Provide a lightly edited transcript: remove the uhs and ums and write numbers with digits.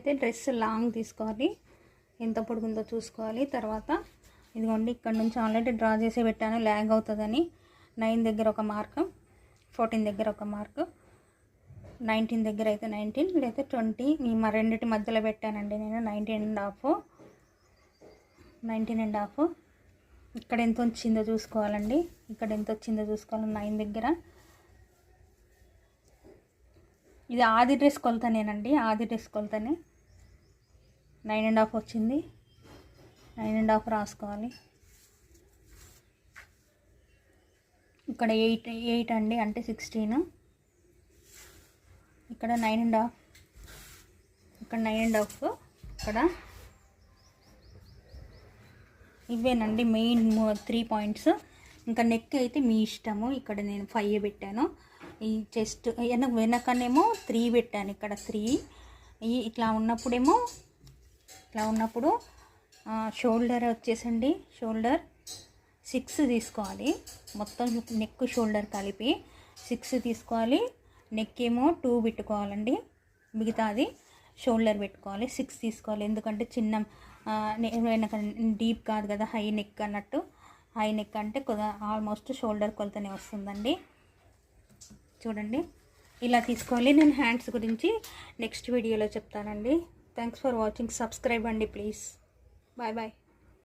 అయితే dress long తీసుకోవాలి, ఎంత పొడుగుందో చూసుకోవాలి. తర్వాత ఇదిగోండి ఇక్కడ నుంచి ఆల్రెడీ డ్రా చేసి పెట్టాను ల్యాగ్ అవుతుందని. 9 దగ్గర ఒక మార్క్, 14 దగ్గర ఒక మార్క్, 19 దగ్గర అయితే 19 లేదా 20 మా రెండింటి మధ్యలో పెట్టానండి నేను. 19.5 ఇక్కడ ఎంత వచ్చిందో చూసుకోవాలండి. ఇక్కడ ఎంత వచ్చిందో చూసుకోవాలి 9 దగ్గర. ఇది ఆది డ్రెస్ కొలతనేనండి, ఆది డ్రెస్ కొలతనే. 9.5 వచ్చింది, 9.5 రాసుకోవాలి. ఇక్కడ 8 అండి, అంటే 16. ఇక్కడ 9.5, ఇక్కడ 9.5, ఇక్కడ ఇవేనండి మెయిన్ 3 పాయింట్స్. ఇంకా నెక్ అయితే మీ ఇష్టము. ఇక్కడ నేను 5 పెట్టాను. ఈ చెస్ట్ వెనకనేమో 3 పెట్టాను, ఇక్కడ 3. ఇట్లా ఉన్నప్పుడు షోల్డర్ వచ్చేసండి, షోల్డర్ 6 తీసుకోవాలి. మొత్తం నెక్ షోల్డర్ కలిపి 6 తీసుకోవాలి. నెక్ ఏమో 2 పెట్టుకోవాలండి, మిగతాది షోల్డర్ పెట్టుకోవాలి. 6 తీసుకోవాలి, ఎందుకంటే చిన్న వెనక డీప్ కాదు కదా, హై నెక్ అన్నట్టు. హై నెక్ అంటే ఆల్మోస్ట్ షోల్డర్ కొలతనే వస్తుందండి. చూడండి ఇలా తీసుకోవాలి. నేను హ్యాండ్స్ గురించి నెక్స్ట్ వీడియోలో చెప్తానండి. Thanks for watching. సబ్స్క్రైబ్ అండి ప్లీజ్. Bye bye.